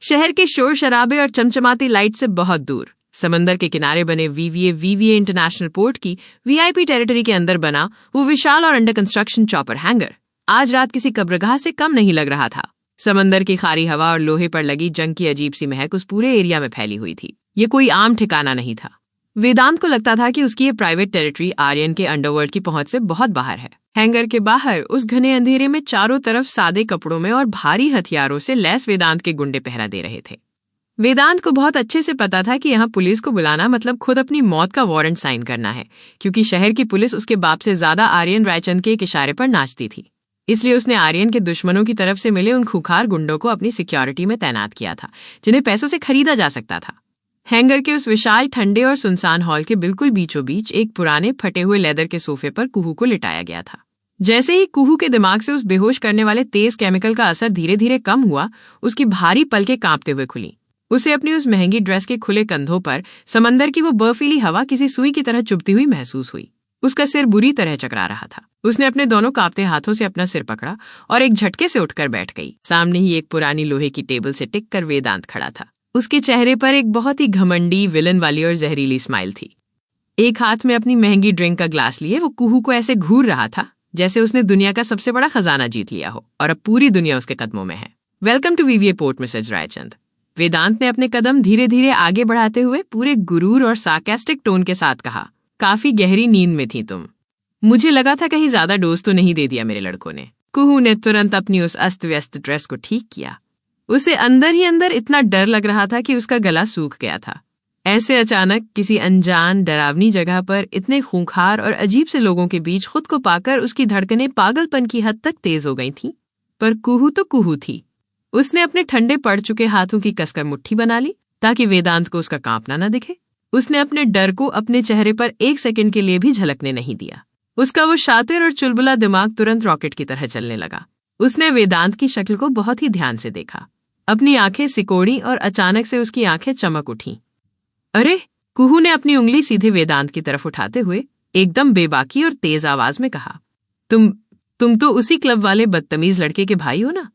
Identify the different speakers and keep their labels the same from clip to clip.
Speaker 1: शहर के शोर शराबे और चमचमाती लाइट से बहुत दूर, समंदर के किनारे बने वीवीए इंटरनेशनल पोर्ट की वीआईपी टेरिटरी के अंदर बना वो विशाल और अंडर कंस्ट्रक्शन चॉपर हैंगर आज रात किसी कब्रगाह से कम नहीं लग रहा था। समंदर की खारी हवा और लोहे पर लगी जंग की अजीब सी महक उस पूरे एरिया में फैली हुई थी। ये कोई आम ठिकाना नहीं था। वेदांत को लगता था कि उसकी ये प्राइवेट टेरिटरी आर्यन के अंडरवर्ल्ड की पहुंच से बहुत बाहर है। हैंगर के बाहर उस घने अंधेरे में चारों तरफ सादे कपड़ों में और भारी हथियारों से लैस वेदांत के गुंडे पहरा दे रहे थे। वेदांत को बहुत अच्छे से पता था कि यहाँ पुलिस को बुलाना मतलब खुद अपनी मौत का वारंट साइन करना है, क्योंकि शहर की पुलिस उसके बाप से ज्यादा आर्यन रायचंद के एक इशारे पर नाचती थी। इसलिए उसने आर्यन के दुश्मनों की तरफ से मिले उन खूंखार गुंडों को अपनी सिक्योरिटी में तैनात किया था, जिन्हें पैसों से खरीदा जा सकता था। हैंगर के उस विशाल ठंडे और सुनसान हॉल के बिल्कुल बीचों बीच एक पुराने फटे हुए लेदर के सोफे पर कुहू को लिटाया गया था। जैसे ही कुहू के दिमाग से उस बेहोश करने वाले तेज केमिकल का असर धीरे धीरे कम हुआ, उसकी भारी पलकें कांपते हुए खुली। उसे अपनी उस महंगी ड्रेस के खुले कंधों पर समंदर की वो बर्फीली हवा किसी सुई की तरह चुभती हुई महसूस हुई। उसका सिर बुरी तरह चकरा रहा था। उसने अपने दोनों कांपते हाथों से अपना सिर पकड़ा और एक झटके से उठकर बैठ गई। सामने ही एक पुरानी लोहे की टेबल से टिक कर वेदांत खड़ा था। उसके चेहरे पर एक बहुत ही घमंडी, विलन वाली और जहरीली स्माइल थी। एक हाथ में अपनी महंगी ड्रिंक का ग्लास लिए वो कुहू को ऐसे घूर रहा था जैसे उसने दुनिया का सबसे बड़ा खजाना जीत लिया हो और अब पूरी दुनिया उसके कदमों में है। वेलकम टू वीवीए पोर्ट मिसेज रायचंद। वेदांत ने अपने कदम धीरे धीरे आगे बढ़ाते हुए पूरे गुरूर और सार्कास्टिक टोन के साथ कहा, काफी गहरी नींद में थी तुम। मुझे लगा था कहीं ज्यादा डोज तो नहीं दे दिया मेरे लड़कों ने। कुहू ने तुरंत अपनी उस अस्त व्यस्त ड्रेस को ठीक किया। उसे अंदर ही अंदर इतना डर लग रहा था कि उसका गला सूख गया था। ऐसे अचानक किसी अनजान डरावनी जगह पर इतने खूंखार और अजीब से लोगों के बीच खुद को पाकर उसकी धड़कनें पागलपन की हद तक तेज हो गई थीं। पर कुहू तो कुहू थी। उसने अपने ठंडे पड़ चुके हाथों की कसकर मुट्ठी बना ली ताकि वेदांत को उसका कांपना न दिखे। उसने अपने डर को अपने चेहरे पर एक सेकंड के लिए भी झलकने नहीं दिया। उसका वो शातिर और चुलबुला दिमाग तुरंत रॉकेट की तरह चलने लगा। उसने वेदांत की शक्ल को बहुत ही ध्यान से देखा। अपनी आंखें सिकोड़ी और अचानक से उसकी आंखें चमक उठीं। अरे! कुहू ने अपनी उंगली सीधे वेदांत की तरफ उठाते हुए एकदम बेबाकी और तेज आवाज में कहा, तुम तो उसी क्लब वाले बदतमीज लड़के के भाई हो ना?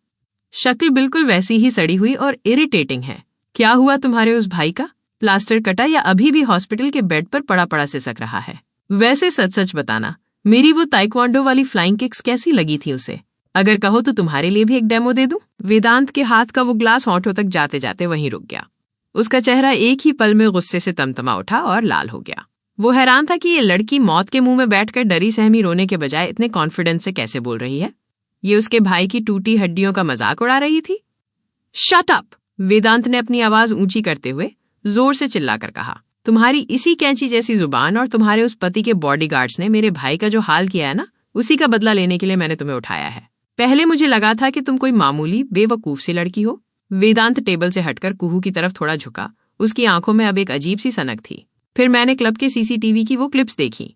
Speaker 1: शक्ल बिल्कुल वैसी ही सड़ी हुई और इरिटेटिंग है। क्या हुआ तुम्हारे उस भाई का? प्लास्टर कटा या अभी भी हॉस्पिटल के बेड पर पड़ा पड़ा सिसक रहा है? वैसे सच सच बताना, मेरी वो ताइक्वांडो वाली फ्लाइंग किक्स कैसी लगी थी उसे? अगर कहो तो तुम्हारे लिए भी एक डेमो दे दूं? वेदांत के हाथ का वो ग्लास होंठों तक जाते जाते वहीं रुक गया। उसका चेहरा एक ही पल में गुस्से से तमतमा उठा और लाल हो गया। वो हैरान था कि ये लड़की मौत के मुंह में बैठकर डरी सहमी रोने के बजाय इतने कॉन्फिडेंस से कैसे बोल रही है। ये उसके भाई की टूटी हड्डियों का मजाक उड़ा रही थी। Shut up! वेदांत ने अपनी आवाज ऊंची करते हुए जोर से चिल्लाकर कहा, तुम्हारी इसी कैंची जैसी जुबान और तुम्हारे उस पति के बॉडीगार्ड्स ने मेरे भाई का जो हाल किया है ना, उसी का बदला लेने के लिए मैंने तुम्हें उठाया है। पहले मुझे लगा था कि तुम कोई मामूली बेवकूफ सी लड़की हो। वेदांत टेबल से हटकर कुहू की तरफ थोड़ा झुका। उसकी आंखों में अब एक अजीब सी सनक थी। फिर मैंने क्लब के सीसीटीवी की वो क्लिप्स देखी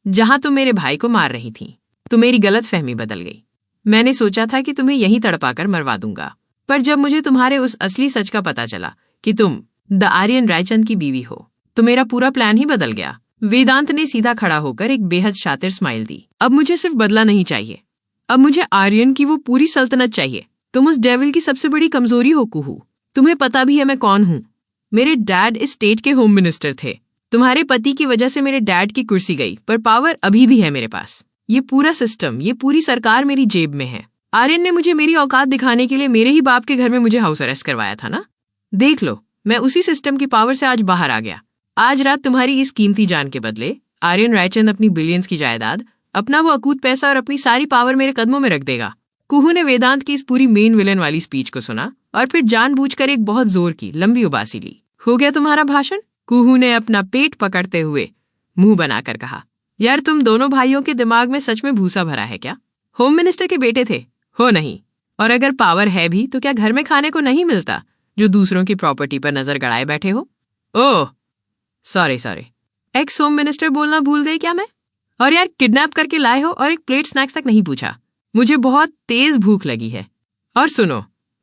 Speaker 1: जहां तुम मेरे भाई को मार रही थी, तो मेरी गलतफहमी बदल गई। मैंने सोचा था कि तुम्हें यहीं तड़पाकर मरवा दूंगा, पर जब मुझे तुम्हारे उस असली सच का पता चला कि तुम द आर्यन रायचंद की बीवी हो, तो मेरा पूरा प्लान ही बदल गया। वेदांत ने सीधा खड़ा होकर एक बेहद शातिर स्माइल दी। अब मुझे सिर्फ बदला नहीं चाहिए, अब मुझे आर्यन की वो पूरी सल्तनत चाहिए। तुम उस डेविल की सबसे बड़ी कमजोरी हो कुहू। तुम्हें पता भी है मैं कौन हूँ। मेरे डैड इस स्टेट के होम मिनिस्टर थे। तुम्हारे पति की वजह से मेरे डैड की कुर्सी गई, पर पावर अभी भी है मेरे पास। ये पूरा सिस्टम, ये पूरी सरकार मेरी जेब में है। आर्यन ने मुझे मेरी औकात दिखाने के लिए मेरे ही बाप के घर में मुझे हाउस अरेस्ट करवाया था ना। देख लो, मैं उसी सिस्टम की पावर से आज बाहर आ गया। आज रात तुम्हारी इस कीमती जान के बदले आर्यन रायचंद अपनी बिलियंस की जायदाद, अपना वो अकूत पैसा और अपनी सारी पावर मेरे कदमों में रख देगा। कुहू ने वेदांत की इस पूरी मेन विलन वाली स्पीच को सुना और फिर जानबूझकर एक बहुत जोर की लंबी उबासी ली। हो गया तुम्हारा भाषण? कुहू ने अपना पेट पकड़ते हुए मुंह बनाकर कहा, यार तुम दोनों भाइयों के दिमाग में सच में भूसा भरा है क्या? होम मिनिस्टर के बेटे थे हो नहीं, और अगर पावर है भी तो क्या घर में खाने को नहीं मिलता जो दूसरों की प्रॉपर्टी पर नजर गड़ाए बैठे हो? Oh sorry, x home minister बोलना भूल गई क्या मैं? और यार किडनैप करके लाए हो और एक प्लेट स्नैक्स तक नहीं पूछा। मुझे बहुत तेज भूख लगी है। और सुनो,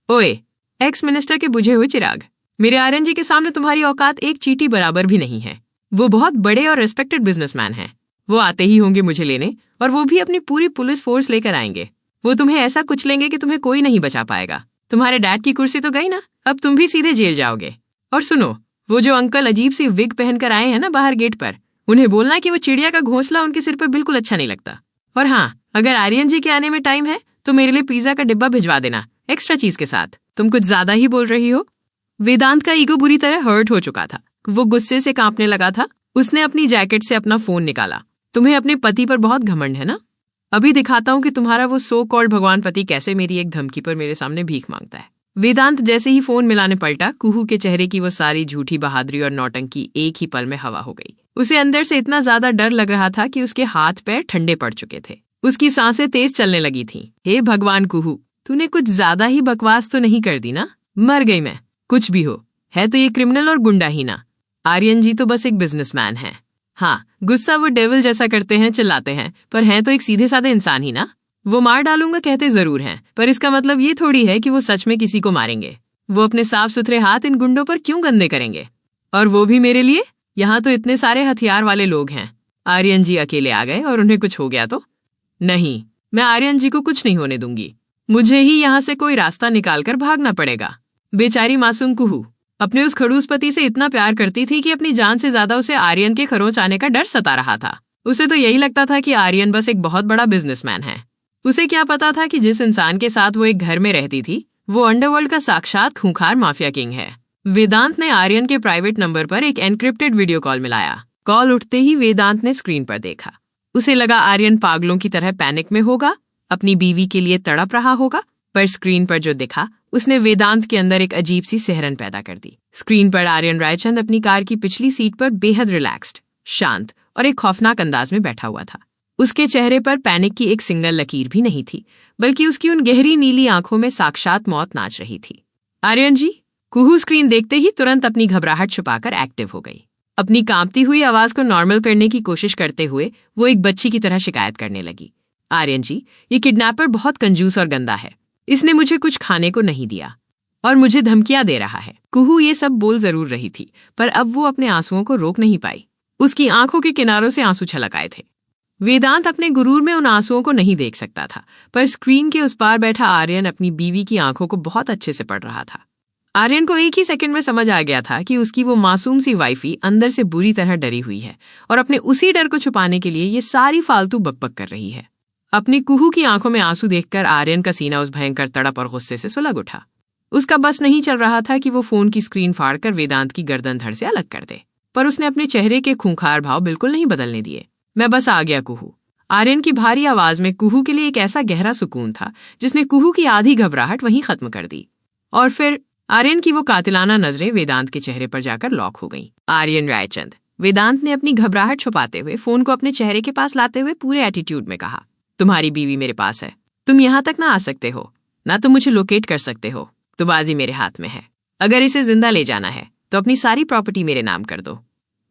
Speaker 1: ओए एक्स मिनिस्टर के बुझे हुए चिराग, मेरे आर्यन जी के सामने तुम्हारी औकात एक चींटी बराबर भी नहीं है। वो बहुत बड़े और रिस्पेक्टेड बिजनेसमैन हैं। वो आते ही होंगे मुझे लेने, और वो भी अपनी पूरी पुलिस फोर्स लेकर आएंगे। वो तुम्हें ऐसा कुचलेंगे कि तुम्हें कोई नहीं बचा पाएगा। तुम्हारे डैड की कुर्सी तो गई ना, अब तुम भी सीधे जेल जाओगे। और सुनो, वो जो अंकल अजीब सी विग पहनकर आए हैं ना बाहर गेट पर, उन्हें बोलना कि वो चिड़िया का घोंसला उनके सिर पर बिल्कुल अच्छा नहीं लगता। और हाँ, अगर आर्यन जी के आने में टाइम है तो मेरे लिए पिज्जा का डिब्बा भिजवा देना, एक्स्ट्रा चीज के साथ। तुम कुछ ज्यादा ही बोल रही हो। वेदांत का ईगो बुरी तरह हर्ट हो चुका था। वो गुस्से से कांपने लगा था। उसने अपनी जैकेट से अपना फोन निकाला। तुम्हें अपने पति पर बहुत घमंड है ना? अभी दिखाता हूँ कि तुम्हारा वो सो कॉल्ड भगवान पति कैसे मेरी एक धमकी पर मेरे सामने भीख मांगता है। वेदांत जैसे ही फोन मिलाने पलटा, कुहू के चेहरे की वो सारी झूठी बहादुरी और नौटंकी एक ही पल में हवा हो गई। उसे अंदर से इतना ज्यादा डर लग रहा था कि उसके हाथ पैर ठंडे पड़ चुके थे। उसकी सांसें तेज चलने लगी थीं। हे भगवान कुहू, तूने कुछ ज्यादा ही बकवास तो नहीं कर दी ना? मर गई मैं। कुछ भी हो, है तो ये क्रिमिनल और गुंडा ही ना। आर्यन जी तो बस एक बिजनेसमैन है। हाँ, गुस्सा वो डेविल जैसा करते हैं, चिल्लाते हैं, पर हैं तो एक सीधे साधे इंसान ही ना। वो मार डालूंगा कहते जरूर हैं, पर इसका मतलब ये थोड़ी है कि वो सच में किसी को मारेंगे। वो अपने साफ सुथरे हाथ इन गुंडों पर क्यों गंदे करेंगे? और वो भी मेरे लिए? यहाँ तो इतने सारे हथियार वाले लोग हैं। आर्यन जी अकेले आ गए और उन्हें कुछ हो गया तो? नहीं, मैं आर्यन जी को कुछ नहीं होने दूंगी। मुझे ही यहाँ से कोई रास्ता निकालकर भागना पड़ेगा। बेचारी मासूम कुहू अपने उस खड़ूस पति से इतना प्यार करती थी कि अपनी जान से ज्यादा उसे आर्यन के खरोंच आने का डर सता रहा था। उसे तो यही लगता था कि आर्यन बस एक बहुत बड़ा बिजनेसमैन है। उसे क्या पता था कि जिस इंसान के साथ वो एक घर में रहती थी, वो अंडरवर्ल्ड का साक्षात खूंखार माफिया किंग है। वेदांत ने आर्यन के प्राइवेट नंबर पर एक एनक्रिप्टेड वीडियो कॉल मिलाया। कॉल उठते ही वेदांत ने स्क्रीन पर देखा। उसे लगा आर्यन पागलों की तरह पैनिक में होगा, अपनी बीवी के लिए तड़प रहा होगा, पर स्क्रीन पर जो दिखा उसने वेदांत के अंदर एक अजीब सी सिहरन पैदा कर दी। स्क्रीन पर आर्यन रायचंद अपनी कार की पिछली सीट पर बेहद रिलैक्स्ड, शांत और एक खौफनाक अंदाज में बैठा हुआ था। उसके चेहरे पर पैनिक की एक सिंगल लकीर भी नहीं थी, बल्कि उसकी उन गहरी नीली आंखों में साक्षात मौत नाच रही थी। आर्यन जी, कुहू स्क्रीन देखते ही तुरंत अपनी घबराहट छुपाकर एक्टिव हो गई। अपनी कांपती हुई आवाज को नॉर्मल करने की कोशिश करते हुए वो एक बच्ची की तरह शिकायत करने लगी। आर्यन जी, ये किडनैपर बहुत कंजूस और गंदा है। इसने मुझे कुछ खाने को नहीं दिया और मुझे धमकियां दे रहा है। कुहू ये सब बोल जरूर रही थी, पर अब वो अपने आंसुओं को रोक नहीं पाई। उसकी आंखों के किनारों से आंसू छलक आए थे। वेदांत अपने गुरूर में उन आंसुओं को नहीं देख सकता था, पर स्क्रीन के उस पार बैठा आर्यन अपनी बीवी की आंखों को बहुत अच्छे से पढ़ रहा था। आर्यन को एक ही सेकंड में समझ आ गया था कि उसकी वो मासूम सी वाइफी अंदर से बुरी तरह डरी हुई है और अपने उसी डर को छुपाने के लिए ये सारी फालतू बकबक कर रही है। अपनी कुहू की आंखों में आंसू देखकर आर्यन का सीना उस भयंकर तड़प और गुस्से से सुलग उठा। उसका बस नहीं चल रहा था कि वो फोन की स्क्रीन फाड़कर वेदांत की गर्दन धड़ से अलग कर दे, पर उसने अपने चेहरे के खूंखार भाव बिल्कुल नहीं बदलने दिए। मैं बस आ गया कुहू। आर्यन की भारी आवाज में कुहू के लिए एक ऐसा गहरा सुकून था जिसने कुहू की आधी घबराहट वहीं खत्म कर दी। और फिर आर्यन की वो कातिलाना नजरें वेदांत के चेहरे पर जाकर लॉक हो गईं। आर्यन रायचंद, वेदांत ने अपनी घबराहट छुपाते हुए फोन को अपने चेहरे के पास लाते हुए पूरे एटीट्यूड में कहा, तुम्हारी बीवी मेरे पास है। तुम यहाँ तक ना आ सकते हो, ना तुम मुझे लोकेट कर सकते हो। तो बाजी मेरे हाथ में है। अगर इसे जिंदा ले जाना है तो अपनी सारी प्रॉपर्टी मेरे नाम कर दो।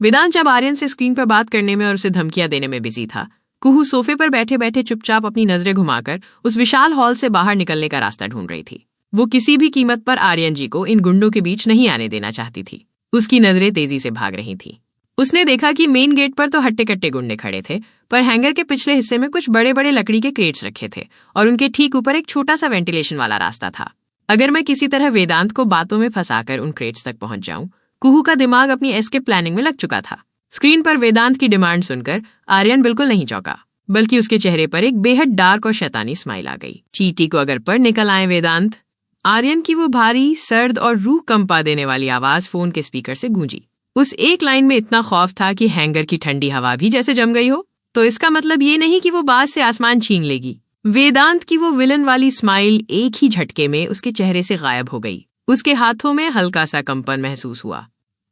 Speaker 1: वेदांत जब आर्यन से स्क्रीन पर बात करने में और उसे धमकियां देने में बिजी था, कुहू सोफे पर बैठे बैठे चुपचाप अपनी नजरें घुमाकर उस विशाल हॉल से बाहर निकलने का रास्ता ढूंढ रही थी। वो किसी भी कीमत पर आर्यन जी को इन गुंडों के बीच नहीं आने देना चाहती थी। उसकी नजरें तेजी से भाग रही थी। उसने देखा कि मेन गेट पर तो हट्टे कट्टे गुंडे खड़े थे, पर हैंगर के पिछले हिस्से में कुछ बड़े बड़े लकड़ी के क्रेट्स रखे थे और उनके ठीक ऊपर एक छोटा सा वेंटिलेशन वाला रास्ता था। अगर मैं किसी तरह वेदांत को बातों में फंसाकर उन क्रेट्स तक पहुंच जाऊं, कुहू का दिमाग अपनी एस्केप प्लानिंग में लग चुका था। स्क्रीन पर वेदांत की डिमांड सुनकर आर्यन बिल्कुल नहीं चौंका, बल्कि उसके चेहरे पर एक बेहद डार्क और शैतानी स्माइल आ गई। चीटी को अगर पर निकल आए वेदांत। आर्यन की वो भारी, सर्द और रूह कंपा देने वाली आवाज फोन के स्पीकर से गूंजी। उस एक लाइन में इतना खौफ था कि हैंगर की ठंडी हवा भी जैसे जम गई हो। तो इसका मतलब ये नहीं कि वो बाज से आसमान छीन लेगी। वेदांत की वो विलन वाली स्माइल एक ही झटके में उसके चेहरे से गायब हो गई। उसके हाथों में हल्का सा कंपन महसूस हुआ।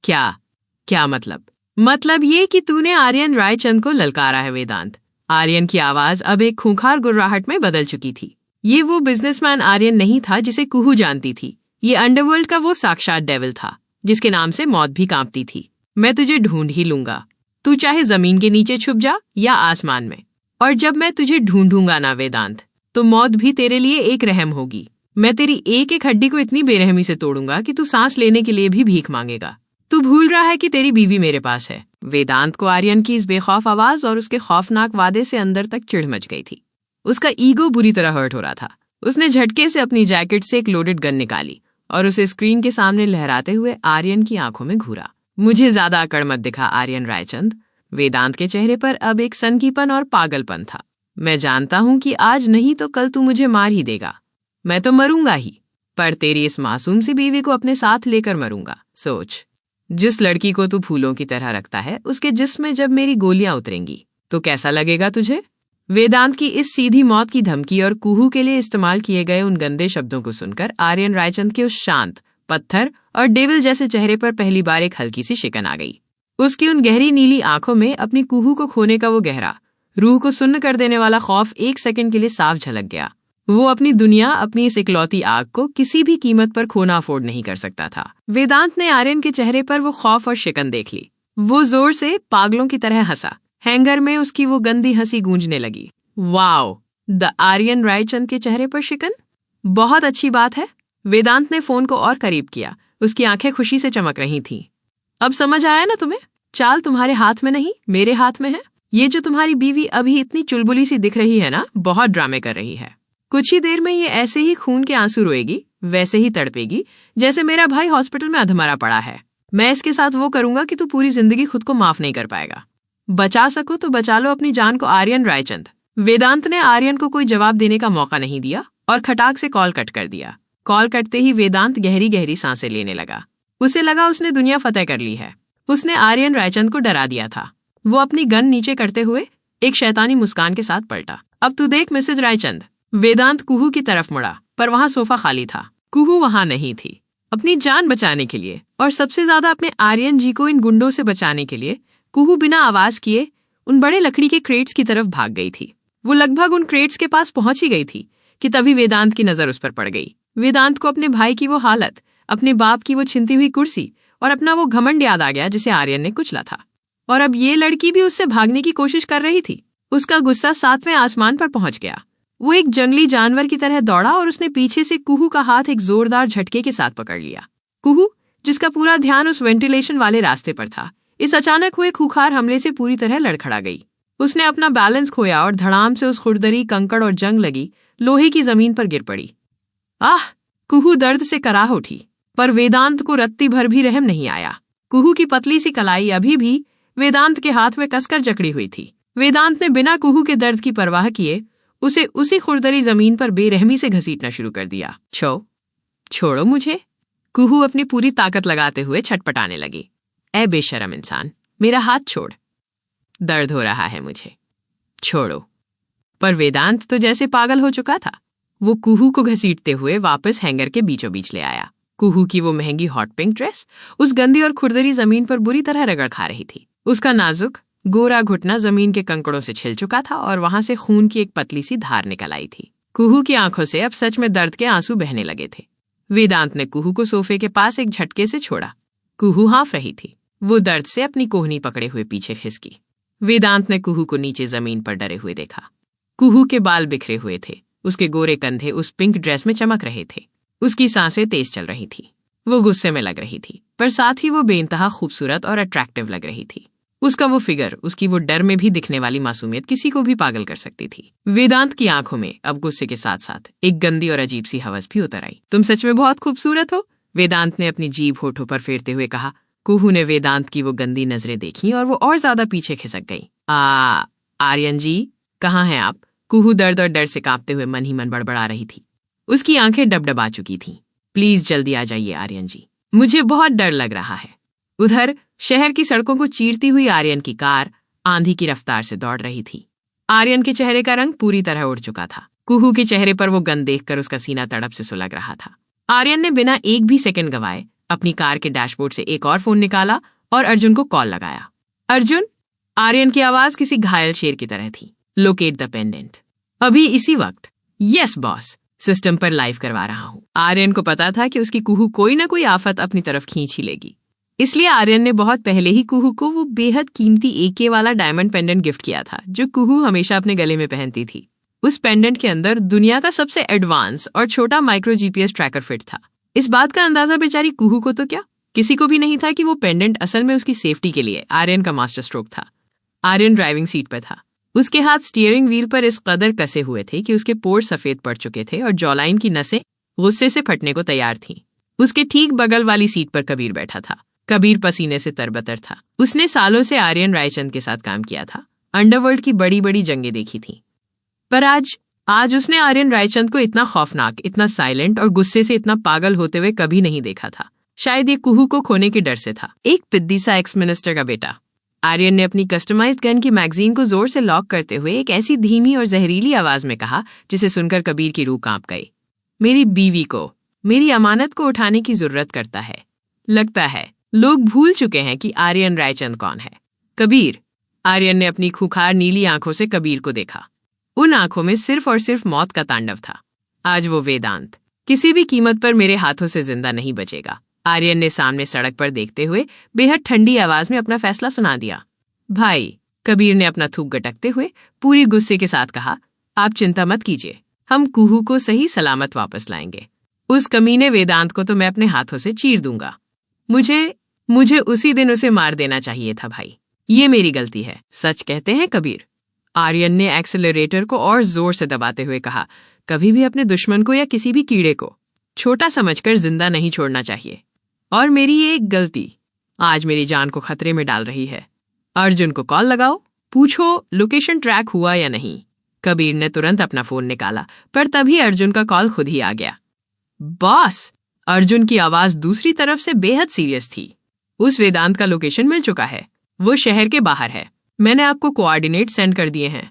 Speaker 1: क्या मतलब ये कि तूने आर्यन रायचंद को ललकारा है वेदांत। आर्यन की आवाज अब एक खूंखार गुर्राहट में बदल चुकी थी। ये वो बिजनेसमैन आर्यन नहीं था जिसे कुहू जानती थी। ये अंडरवर्ल्ड का वो साक्षात डेविल था जिसके नाम से मौत भी कांपती थी। मैं तुझे ढूंढ ही लूंगा, तू चाहे जमीन के नीचे छुप जा या आसमान में। और जब मैं तुझे ढूंढूंगा ना वेदांत, तो मौत भी तेरे लिए एक रहम होगी। मैं तेरी एक एक हड्डी को इतनी बेरहमी से तोड़ूंगा कि तू सांस लेने के लिए भी भीख मांगेगा। तू भूल रहा है कि तेरी बीवी मेरे पास है। वेदांत को आर्यन की इस बेखौफ आवाज और उसके खौफनाक वादे से अंदर तक चिढ़ मच गई थी। उसका ईगो बुरी तरह हर्ट हो रहा था। उसने झटके से अपनी जैकेट से एक लोडेड गन निकाली और उसे स्क्रीन के सामने लहराते हुए आर्यन की आंखों में घूरा। मुझे ज्यादा अकड़ मत दिखा आर्यन रायचंद। वेदांत के चेहरे पर अब एक सनकीपन और पागलपन था। मैं जानता हूं कि आज नहीं तो कल तू मुझे मार ही देगा। मैं तो मरूंगा ही, पर तेरी इस मासूम सी बीवी को अपने साथ लेकर मरूंगा। सोच, जिस लड़की को तू फूलों की तरह रखता है, उसके जिस्म में जब मेरी गोलियां उतरेंगी तो कैसा लगेगा तुझे? वेदांत की इस सीधी मौत की धमकी और कुहू के लिए इस्तेमाल किए गए उन गंदे शब्दों को सुनकर आर्यन रायचंद के उस शांत, पत्थर और डेविल जैसे चेहरे पर पहली बार एक हल्की सी शिकन आ गई। उसकी उन गहरी नीली आंखों में अपनी कुहू को खोने का वो गहरा, रूह को सुन्न कर देने वाला खौफ एक सेकंड के लिए साफ झलक गया। वो अपनी दुनिया, अपनी इस इकलौती आग को किसी भी कीमत पर खोना अफोर्ड नहीं कर सकता था। वेदांत ने आर्यन के चेहरे पर वो खौफ और शिकन देख ली। वो जोर से पागलों की तरह हंसा। हैंगर में उसकी वो गंदी हंसी गूंजने लगी। वाओ, द आर्यन रायचंद के चेहरे पर शिकन, बहुत अच्छी बात है। वेदांत ने फोन को और करीब किया। उसकी आंखें खुशी से चमक रही थीं। अब समझ आया ना तुम्हें? चाल तुम्हारे हाथ में नहीं, मेरे हाथ में है। ये जो तुम्हारी बीवी अभी इतनी चुलबुली सी दिख रही है ना, बहुत ड्रामे कर रही है। कुछ ही देर में ये ऐसे ही खून के आंसू रोएगी, वैसे ही तड़पेगी जैसे मेरा भाई हॉस्पिटल में अधमरा पड़ा है। मैं इसके साथ वो करूंगा कि तू पूरी जिंदगी खुद को माफ नहीं कर पाएगा। बचा सको तो बचा लो अपनी जान को आर्यन रायचंद। वेदांत ने आर्यन को कोई जवाब देने का मौका नहीं दिया और खटाक से कॉल कट कर दिया। कॉल कटते ही वेदांत गहरी गहरी सांसें लेने लगा। उसे लगा उसने दुनिया फतेह कर ली है। उसने आर्यन रायचंद को डरा दिया था। वो अपनी गन नीचे करते हुए एक शैतानी मुस्कान के साथ पलटा। अब तू देख मिसेज रायचंद। वेदांत कुहू की तरफ मुड़ा, पर वहां सोफा खाली था। कुहू वहां नहीं थी। अपनी जान बचाने के लिए और सबसे ज्यादा अपने आर्यन जी को इन गुंडों से बचाने के लिए कुहू बिना आवाज किए उन बड़े लकड़ी के क्रेट्स की तरफ भाग गई थी। वो लगभग उन क्रेट्स के पास पहुंच ही गई थी कि तभी वेदांत की नजर उस पर पड़ गई। वेदांत को अपने भाई की वो हालत, अपने बाप की वो छिनती हुई कुर्सी और अपना वो घमंड याद आ गया जिसे आर्यन ने कुचला था। और अब ये लड़की भी उससे भागने की कोशिश कर रही थी। उसका गुस्सा 7वें आसमान पर पहुंच गया। वो एक जंगली जानवर की तरह दौड़ा और उसने पीछे से कुहू का हाथ एक जोरदार झटके के साथ पकड़ लिया। कुहू, जिसका पूरा ध्यान उस वेंटिलेशन वाले रास्ते पर था, इस अचानक हुए खूंखार हमले से पूरी तरह लड़खड़ा गई। उसने अपना बैलेंस खोया और धड़ाम से उस खुरदरी, कंकड़ और जंग लगी लोहे की जमीन पर गिर पड़ी। आह! कुहू दर्द से कराह उठी, पर वेदांत को रत्ती भर भी रहम नहीं आया। कुहू की पतली सी कलाई अभी भी वेदांत के हाथ में कसकर जकड़ी हुई थी। वेदांत ने बिना कुहू के दर्द की परवाह किए उसे उसी खुरदरी जमीन पर बेरहमी से घसीटना शुरू कर दिया। छोड़ो मुझे। कुहू अपनी पूरी ताकत लगाते हुए छटपटाने लगी। ऐ बेशरम इंसान, मेरा हाथ छोड़। दर्द हो रहा है मुझे, छोड़ो। पर वेदांत तो जैसे पागल हो चुका था। वो कुहू को घसीटते हुए वापस हैंगर के बीचों बीच ले आया। कुहू की वो महंगी हॉट पिंक ड्रेस उस गंदी और खुरदरी जमीन पर बुरी तरह रगड़ खा रही थी। उसका नाजुक गोरा घुटना जमीन के कंकड़ों से छिल चुका था और वहां से खून की एक पतली सी धार निकल आई थी। कुहू की आंखों से अब सच में दर्द के आंसू बहने लगे थे। वेदांत ने कुहू को सोफे के पास एक झटके से छोड़ा। कुहू हाँफ रही थी। वो दर्द से अपनी कोहनी पकड़े हुए पीछे खिसकी। वेदांत ने कुहू को नीचे जमीन पर डरे हुए देखा। कुहू के बाल बिखरे हुए थे। उसके गोरे कंधे उस पिंक ड्रेस में चमक रहे थे। उसकी सांसें तेज चल रही थी। वो गुस्से में लग रही थी, पर साथ ही वो बेइंतहा खूबसूरत और अट्रैक्टिव लग रही थी। उसका वो फिगर, उसकी वो डर में भी दिखने वाली मासूमियत किसी को भी पागल कर सकती थी। वेदांत की आंखों में अब गुस्से के साथ साथ एक गंदी और अजीब सी हवस भी उतर आई। तुम सच में बहुत खूबसूरत हो, वेदांत ने अपनी जीभ होठों पर फेरते हुए कहा। कुहू ने वेदांत की वो गंदी नजरें देखी और वो और ज्यादा पीछे खिसक गई। आर्यन जी, कहाँ हैं आप? कुहू दर्द और डर से कांपते हुए मन ही मन बड़बड़ा रही थी। उसकी आंखें डबडबा चुकी थीं। प्लीज जल्दी आ जाइए आर्यन जी, मुझे बहुत डर लग रहा है। उधर शहर की सड़कों को चीरती हुई आर्यन की कार आंधी की रफ्तार से दौड़ रही थी। आर्यन के चेहरे का रंग पूरी तरह उड़ चुका था। कुहू के चेहरे पर वो गन देखकर उसका सीना तड़प से सुलग रहा था। आर्यन ने बिना एक भी सेकंड गवाए अपनी कार के डैशबोर्ड से एक और फोन निकाला और अर्जुन को कॉल लगाया। अर्जुन, आर्यन की आवाज किसी घायल शेर की तरह थी। लोकेट द पेंडेंट अभी इसी वक्त। यस बॉस, सिस्टम पर लाइव करवा रहा हूं। आर्यन को पता था कि उसकी कुहू कोई ना कोई आफत अपनी तरफ खींच ही लेगी, इसलिए आर्यन ने बहुत पहले ही कुहू को वो बेहद कीमती AK वाला डायमंड पेंडेंट गिफ्ट किया था जो कुहू हमेशा अपने गले में पहनती थी। उस पेंडेंट के अंदर दुनिया का सबसे एडवांस और छोटा माइक्रो GPS ट्रैकर फिट था। इस बात का अंदाजा बेचारी कुहू को तो क्या, किसी को भी नहीं था कि वो पेंडेंट असल में उसकी सेफ्टी के लिए आर्यन का मास्टर स्ट्रोक था। आर्यन ड्राइविंग सीट पर था। उसके हाथ स्टीयरिंग व्हील पर इस कदर कसे हुए थे कि उसके पोर सफेद पड़ चुके थे और जॉलाइन की नसें गुस्से से फटने को तैयार थीं। उसके ठीक बगल वाली सीट पर कबीर बैठा था। कबीर पसीने से तरबतर था। उसने सालों से आर्यन रायचंद के साथ काम किया था, अंडरवर्ल्ड की बड़ी बड़ी जंगें देखी थी, पर आज उसने आर्यन रायचंद को इतना खौफनाक, इतना साइलेंट और गुस्से से इतना पागल होते हुए कभी नहीं देखा था। शायद ये कुहू को खोने के डर से था। एक पिद्दी सा एक्स मिनिस्टर का बेटा। आर्यन ने अपनी कस्टमाइज्ड गन की मैगजीन को जोर से लॉक करते हुए एक ऐसी धीमी और जहरीली आवाज में कहा जिसे सुनकर कबीर की रूह कांप गई। मेरी बीवी को, मेरी अमानत को उठाने की जरूरत करता है। लगता है लोग भूल चुके हैं कि आर्यन रायचंद कौन है। कबीर। आर्यन ने अपनी खूंखार नीली आंखों से कबीर को देखा। उन आंखों में सिर्फ और सिर्फ मौत का तांडव था। आज वो वेदांत किसी भी कीमत पर मेरे हाथों से जिंदा नहीं बचेगा। आर्यन ने सामने सड़क पर देखते हुए बेहद ठंडी आवाज में अपना फैसला सुना दिया। भाई, कबीर ने अपना थूक गटकते हुए पूरी गुस्से के साथ कहा, आप चिंता मत कीजिए, हम कुहू को सही सलामत वापस लाएंगे। उस कमीने वेदांत को तो मैं अपने हाथों से चीर दूंगा। मुझे उसी दिन उसे मार देना चाहिए था भाई। ये मेरी गलती है। सच कहते हैं कबीर। आर्यन ने एक्सेलरेटर को और जोर से दबाते हुए कहा, कभी भी अपने दुश्मन को या किसी भी कीड़े को छोटा समझकर जिंदा नहीं छोड़ना चाहिए। और मेरी ये एक गलती आज मेरी जान को खतरे में डाल रही है। अर्जुन को कॉल लगाओ, पूछो लोकेशन ट्रैक हुआ या नहीं। कबीर ने तुरंत अपना फोन निकाला, पर तभी अर्जुन का कॉल खुद ही आ गया। बॉस! अर्जुन की आवाज दूसरी तरफ से बेहद सीरियस थी। उस वेदांत का लोकेशन मिल चुका है। वो शहर के बाहर है। मैंने आपको कोऑर्डिनेट सेंड कर दिए हैं।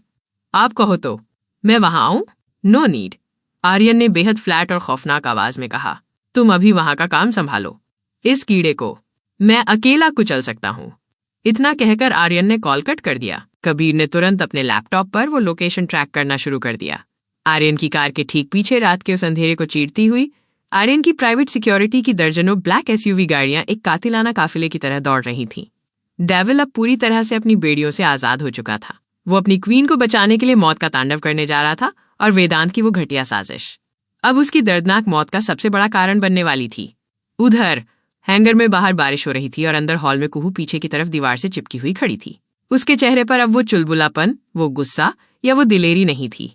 Speaker 1: आप कहो तो मैं वहां आऊं? No need. आर्यन ने बेहद फ्लैट और खौफनाक आवाज में कहा, तुम अभी वहां का काम संभालो। इस कीड़े को मैं अकेला कुचल सकता हूं। इतना कहकर आर्यन ने कॉल कट कर दिया। कबीर ने तुरंत अपने लैपटॉप पर वो लोकेशन ट्रैक करना शुरू कर दिया। आर्यन की कार के ठीक पीछे रात के उस अंधेरे को चीरती हुई आर्यन की प्राइवेट सिक्योरिटी की दर्जनों ब्लैक एसयूवी गाड़ियां एक कातिलाना काफिले की तरह दौड़ रही थीं। डेविल अब पूरी तरह से अपनी बेड़ियों से आजाद हो चुका था। वो अपनी क्वीन को बचाने के लिए मौत का तांडव करने जा रहा था और वेदांत की वो घटिया साजिश अब उसकी दर्दनाक मौत का सबसे बड़ा कारण बनने वाली थी। उधर हैंगर में बाहर बारिश हो रही थी और अंदर हॉल में कुहू पीछे की तरफ दीवार से चिपकी हुई खड़ी थी। उसके चेहरे पर अब वो चुलबुलापन, वो गुस्सा या वो दिलेरी नहीं थी,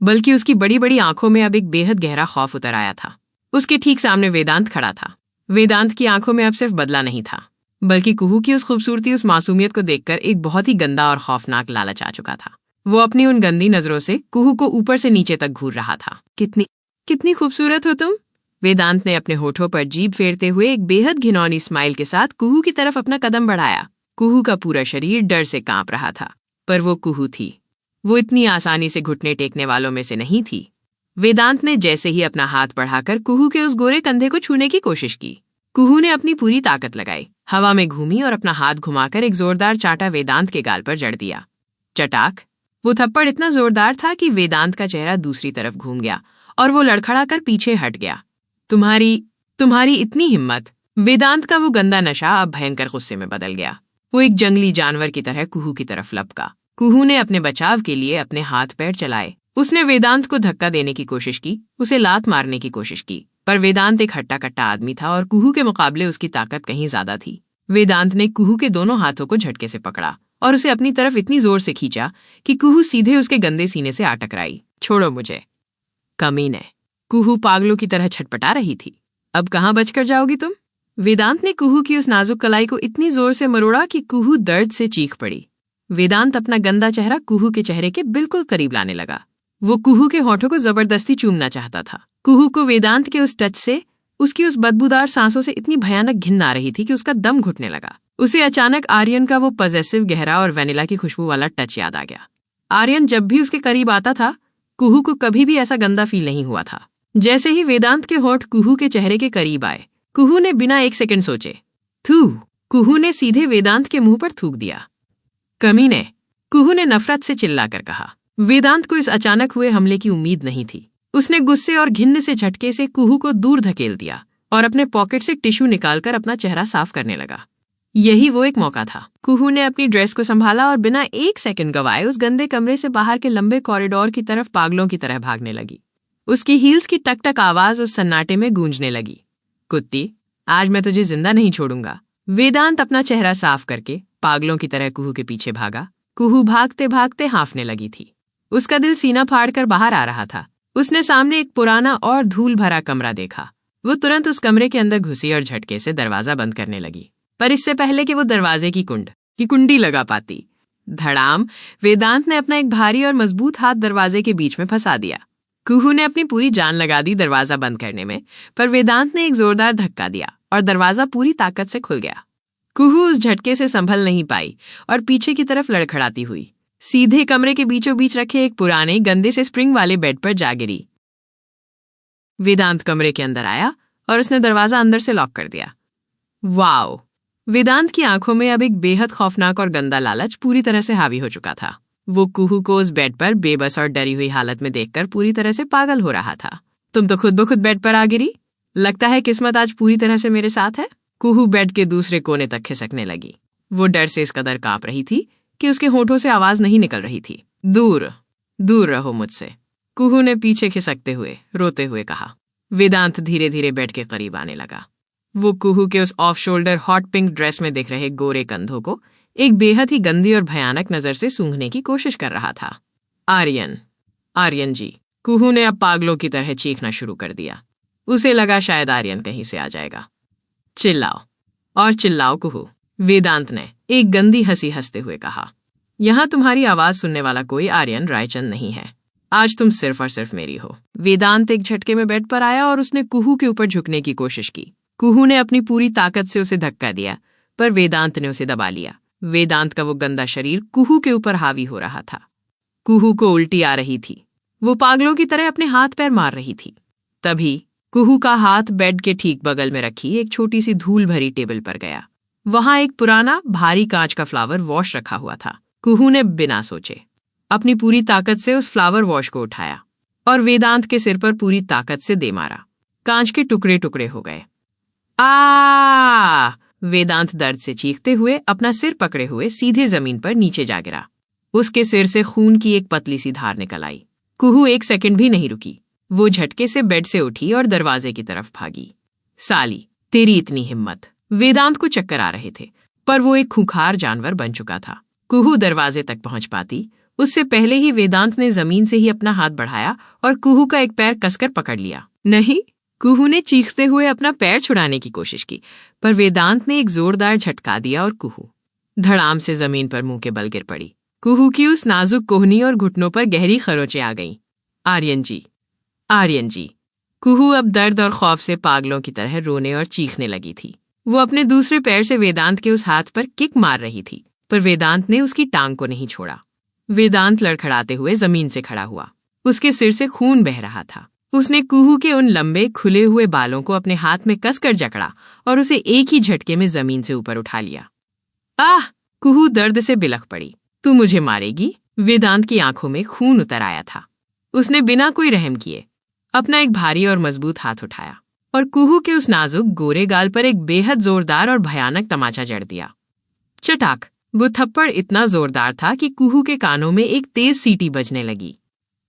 Speaker 1: बल्कि उसकी बड़ी बड़ी आंखों में अब एक बेहद गहरा खौफ उतर आया था। उसके ठीक सामने वेदांत खड़ा था। वेदांत की आंखों में अब सिर्फ बदला नहीं था, बल्कि कुहू की उस खूबसूरती, उस मासूमियत को देखकर एक बहुत ही गंदा और खौफनाक लालच आ चुका था। वो अपनी उन गंदी नजरों से कुहू को ऊपर से नीचे तक घूर रहा था। कितनी खूबसूरत हो तुम। वेदांत ने अपने होठों पर जीभ फेरते हुए एक बेहद घिनौनी स्माइल के साथ कुहू की तरफ अपना कदम बढ़ाया। कुहू का पूरा शरीर डर से कांप रहा था, पर वो कुहू थी। वो इतनी आसानी से घुटने टेकने वालों में से नहीं थी। वेदांत ने जैसे ही अपना हाथ बढ़ाकर कुहू के उस गोरे कंधे को छूने की कोशिश की, कुहू ने अपनी पूरी ताकत लगाई, हवा में घूमी और अपना हाथ घुमाकर एक जोरदार चांटा वेदांत के गाल पर जड़ दिया। चटाक! वो थप्पड़ इतना जोरदार था कि वेदांत का चेहरा दूसरी तरफ घूम गया और वो लड़खड़ाकर पीछे हट गया। तुम्हारी इतनी हिम्मत! वेदांत का वो गंदा नशा अब भयंकर गुस्से में बदल गया। वो एक जंगली जानवर की तरह कुहू की तरफ लपका। कुहू ने अपने बचाव के लिए अपने हाथ पैर चलाए। उसने वेदांत को धक्का देने की कोशिश की, उसे लात मारने की कोशिश की, पर वेदांत एक हट्टा कट्टा आदमी था और कुहू के मुकाबले उसकी ताकत कहीं ज्यादा थी। वेदांत ने कुहू के दोनों हाथों को झटके से पकड़ा और उसे अपनी तरफ इतनी जोर से खींचा कि कुहू सीधे उसके गंदे सीने से आ टकराई। छोड़ो मुझे, कमीने! कुहू पागलों की तरह छटपटा रही थी। अब कहाँ बचकर जाओगी तुम? वेदांत ने कुहू की उस नाजुक कलाई को इतनी जोर से मरोड़ा कि कुहू दर्द से चीख पड़ी। वेदांत अपना गंदा चेहरा कुहू के चेहरे के बिल्कुल करीब लाने लगा। वो कुहू के होठों को जबरदस्ती चूमना चाहता था। कुहू को वेदांत के उस टच से, उसकी उस बदबूदार सांसों से इतनी भयानक घिन आ रही थी कि उसका दम घुटने लगा। उसे अचानक आर्यन का वो पॉजेसिव, गहरा और वेनिला की खुशबू वाला टच याद आ गया। आर्यन जब भी उसके करीब आता था, कुहू को कभी भी ऐसा गंदा फील नहीं हुआ था। जैसे ही वेदांत के होठ कुहू के चेहरे के करीब आए, कुहू ने बिना एक सेकंड सोचे थू! कुहू ने सीधे वेदांत के मुंह पर थूक दिया। कमीने! कुहू ने नफरत से चिल्लाकर कहा। वेदांत को इस अचानक हुए हमले की उम्मीद नहीं थी। उसने गुस्से और घिन्न से झटके से कुहू को दूर धकेल दिया और अपने पॉकेट से टिश्यू निकालकर अपना चेहरा साफ करने लगा। यही वो एक मौका था। कुहू ने अपनी ड्रेस को संभाला और बिना एक सेकंड गवाए उस गंदे कमरे से बाहर के लंबे कॉरिडोर की तरफ पागलों की तरह भागने लगी। उसकी हील्स की टक टक आवाज उस सन्नाटे में गूंजने लगी। कुत्ती, आज मैं तुझे जिंदा नहीं छोड़ूंगा। वेदांत अपना चेहरा साफ करके पागलों की तरह कुहू के पीछे भागा। कुहू भागते भागते हाँफने लगी थी। उसका दिल सीना फाड़कर बाहर आ रहा था। उसने सामने एक पुराना और धूल भरा कमरा देखा। वो तुरंत उस कमरे के अंदर घुसी और झटके से दरवाजा बंद करने लगी, पर इससे पहले कि वो दरवाजे की कुंडी लगा पाती, धड़ाम, वेदांत ने अपना एक भारी और मजबूत हाथ दरवाजे के बीच में फंसा दिया। कुहू ने अपनी पूरी जान लगा दी दरवाजा बंद करने में, पर वेदांत ने एक जोरदार धक्का दिया और दरवाजा पूरी ताकत से खुल गया। कुहू उस झटके से संभल नहीं पाई और पीछे की तरफ लड़खड़ाती हुई सीधे कमरे के बीचों बीच रखे एक पुराने गंदे से स्प्रिंग वाले बेड पर जा गिरी। वेदांत कमरे के अंदर आया और उसने दरवाजा अंदर से लॉक कर दिया। वाओ! वेदांत की आंखों में अब एक बेहद खौफनाक और गंदा लालच पूरी तरह से हावी हो चुका था। वो कुहू को उस बेड पर बेबस और डरी हुई हालत में देखकर पूरी तरह से पागल हो रहा था। तुम तो खुद ब खुद बेड पर आ गिरी। लगता है किस्मत आज पूरी तरह से मेरे साथ है। कुहू बेड के दूसरे कोने तक खिसकने लगी। वो डर से इस कदर कांप रही थी कि उसके होठों से आवाज नहीं निकल रही थी। दूर दूर रहो मुझसे, कुहू ने पीछे खिसकते हुए रोते हुए कहा। वेदांत धीरे धीरे बेड के करीब आने लगा। वो कुहू के उस off shoulder hot pink dress में दिख रहे गोरे कंधों को एक बेहद ही गंदी और भयानक नजर से सूंघने की कोशिश कर रहा था। आर्यन जी, कुहू ने अब पागलों की तरह चीखना शुरू कर दिया। उसे लगा शायद आर्यन कहीं से आ जाएगा। चिल्लाओ और चिल्लाओ कुहू, वेदांत ने एक गंदी हंसी हंसते हुए कहा। यहां तुम्हारी आवाज सुनने वाला कोई आर्यन रायचंद नहीं है। आज तुम सिर्फ और सिर्फ मेरी हो। वेदांत एक झटके में बेड पर आया और उसने कुहू के ऊपर झुकने की कोशिश की। कुहू ने अपनी पूरी ताकत से उसे धक्का दिया, पर वेदांत ने उसे दबा लिया। वेदांत का वो गंदा शरीर कुहू के ऊपर हावी हो रहा था। कुहू को उल्टी आ रही थी। वो पागलों की तरह अपने हाथ पैर मार रही थी। तभी कुहू का हाथ बेड के ठीक बगल में रखी एक छोटी सी धूल भरी टेबल पर गया। वहां एक पुराना भारी कांच का फ्लावर वॉश रखा हुआ था। कुहू ने बिना सोचे अपनी पूरी ताकत से उस फ्लावर वॉश को उठाया और वेदांत के सिर पर पूरी ताकत से दे मारा। कांच के टुकड़े टुकड़े हो गए। आ! वेदांत दर्द से चीखते हुए अपना सिर पकड़े हुए सीधे जमीन पर नीचे जा गिरा। उसके सिर से खून की एक पतली सी धार निकल आई। कुहू एक सेकंड भी नहीं रुकी। वो झटके से बेड से उठी और दरवाजे की तरफ भागी। साली, तेरी इतनी हिम्मत! वेदांत को चक्कर आ रहे थे, पर वो एक खूंखार जानवर बन चुका था। कुहू दरवाजे तक पहुंच पाती उससे पहले ही वेदांत ने जमीन से ही अपना हाथ बढ़ाया और कुहू का एक पैर कसकर पकड़ लिया। नहीं, कुहू ने चीखते हुए अपना पैर छुड़ाने की कोशिश की, पर वेदांत ने एक जोरदार झटका दिया और कुहू धड़ाम से जमीन पर मुंह के बल गिर पड़ी। कुहू की उस नाजुक कोहनी और घुटनों पर गहरी खरोंचें आ गईं। आर्यन जी। कुहू अब दर्द और खौफ से पागलों की तरह रोने और चीखने लगी थी। वो अपने दूसरे पैर से वेदांत के उस हाथ पर किक मार रही थी, पर वेदांत ने उसकी टांग को नहीं छोड़ा। वेदांत लड़खड़ाते हुए जमीन से खड़ा हुआ। उसके सिर से खून बह रहा था। उसने कुहू के उन लंबे खुले हुए बालों को अपने हाथ में कसकर जकड़ा और उसे एक ही झटके में जमीन से ऊपर उठा लिया। आह! कुहू दर्द से बिलख पड़ी। तू मुझे मारेगी? वेदांत की आंखों में खून उतर आया था। उसने बिना कोई रहम किए अपना एक भारी और मजबूत हाथ उठाया और कुहू के उस नाजुक गोरे गाल पर एक बेहद जोरदार और भयानक तमाचा जड़ दिया। चटाक! वो थप्पड़ इतना जोरदार था कि कुहू के कानों में एक तेज सीटी बजने लगी।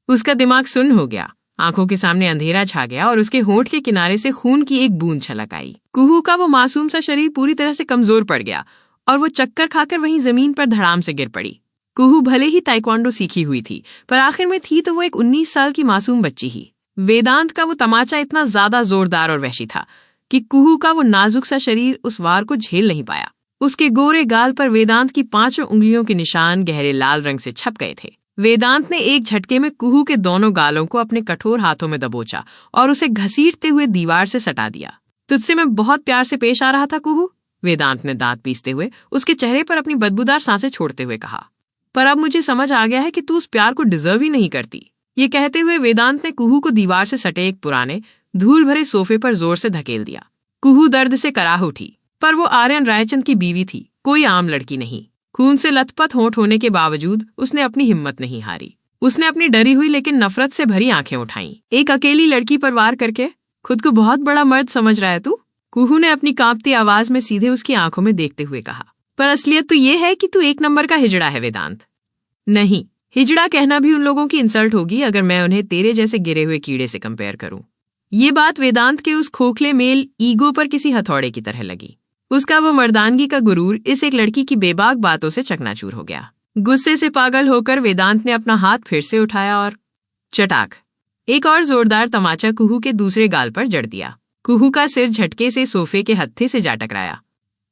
Speaker 1: उसका दिमाग सुन्न हो गया। आंखों के सामने अंधेरा छा गया और उसके होंठ के किनारे से खून की एक बूंद छलक आई। कुहू का वो मासूम सा शरीर पूरी तरह से कमजोर पड़ गया और वो चक्कर खाकर वहीं जमीन पर धड़ाम से गिर पड़ी। कुहू भले ही ताइक्वांडो सीखी हुई थी, पर आखिर में थी तो वो एक 19 साल की मासूम बच्ची ही। वेदांत का वो तमाचा इतना ज्यादा जोरदार और वहशी था कि कुहू का वो नाजुक सा शरीर उस वार को झेल नहीं पाया। उसके गोरे गाल पर वेदांत की 5 उंगलियों के निशान गहरे लाल रंग से छप गए थे। वेदांत ने एक झटके में कुहू के दोनों गालों को अपने कठोर हाथों में दबोचा और उसे घसीटते हुए दीवार से सटा दिया। तुझसे मैं बहुत प्यार से पेश आ रहा था कुहू, वेदांत ने दांत पीसते हुए उसके चेहरे पर अपनी बदबूदार सांसें छोड़ते हुए कहा। पर अब मुझे समझ आ गया है कि तू उस प्यार को डिजर्व ही नहीं करती। ये कहते हुए वेदांत ने कुहू को दीवार से सटे एक पुराने धूल भरे सोफे पर जोर से धकेल दिया। कुहू दर्द से कराह उठी, पर वो आर्यन रायचंद की बीवी थी, कोई आम लड़की नहीं। खून से लथपथ होंठ होने के बावजूद उसने अपनी हिम्मत नहीं हारी। उसने अपनी डरी हुई लेकिन नफरत से भरी आंखें उठाईं। एक अकेली लड़की पर वार करके खुद को बहुत बड़ा मर्द समझ रहा है तू? कुहू ने अपनी कांपती आवाज में सीधे उसकी आंखों में देखते हुए कहा। पर असलियत तो ये है कि तू 1 नंबर का हिजड़ा है वेदांत। नहीं, हिजड़ा कहना भी उन लोगों की इंसल्ट होगी अगर मैं उन्हें तेरे जैसे गिरे हुए कीड़े से कंपेयर करूं। ये बात वेदांत के उस खोखले मेल ईगो पर किसी हथौड़े की तरह लगी। उसका वो मर्दानगी का गुरूर इस एक लड़की की बेबाक बातों से चकनाचूर हो गया। गुस्से से पागल होकर वेदांत ने अपना हाथ फिर से उठाया और चटाक, एक और जोरदार तमाचा कुहू के दूसरे गाल पर जड़ दिया। कुहू का सिर झटके से सोफे के हत्थे से जा टकराया।